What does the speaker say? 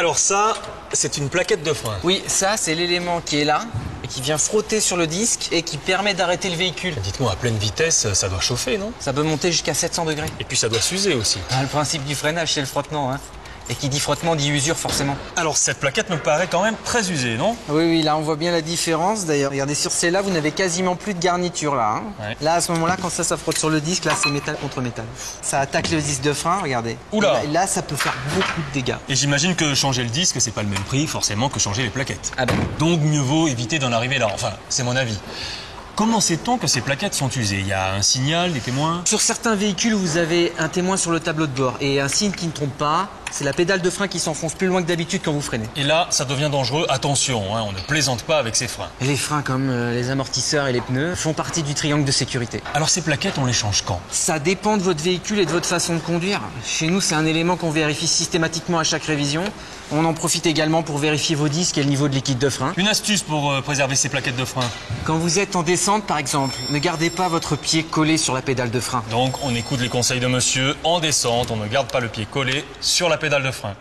Alors ça, c'est une plaquette de frein. Oui, ça, c'est l'élément qui est là et qui vient frotter sur le disque et qui permet d'arrêter le véhicule. Dites-moi, à pleine vitesse, ça doit chauffer, non? Ça peut monter jusqu'à 700 degrés. Et puis ça doit s'user aussi. Ah, le principe du freinage, c'est le frottement, hein. Et qui dit frottement dit usure, forcément. Alors cette plaquette me paraît quand même très usée, non? Oui, là, on voit bien la différence. D'ailleurs, regardez, sur celle-là, vous n'avez quasiment plus de garniture, là. Hein. Ouais. Là, à ce moment-là, quand ça frotte sur le disque, là, c'est métal contre métal. Ça attaque le disque de frein, regardez. Oula. Et là, ça peut faire beaucoup de dégâts. Et j'imagine que changer le disque, c'est pas le même prix, forcément, que changer les plaquettes. Ah ben. Donc mieux vaut éviter d'en arriver là. Enfin, c'est mon avis. Comment sait-on que ces plaquettes sont usées? Il y a un signal, des témoins? Sur certains véhicules, vous avez un témoin sur le tableau de bord. Et un signe qui ne trompe pas, c'est la pédale de frein qui s'enfonce plus loin que d'habitude quand vous freinez. Et là, ça devient dangereux. Attention, hein, on ne plaisante pas avec ces freins. Et les freins, comme les amortisseurs et les pneus, font partie du triangle de sécurité. Alors ces plaquettes, on les change quand? Ça dépend de votre véhicule et de votre façon de conduire. Chez nous, c'est un élément qu'on vérifie systématiquement à chaque révision. On en profite également pour vérifier vos disques et le niveau de liquide de frein. Une astuce pour préserver ces plaquettes de frein. Quand vous êtes en descente, par exemple, ne gardez pas votre pied collé sur la pédale de frein. Donc on écoute les conseils de monsieur. En descente, on ne garde pas le pied collé sur la pédale de frein.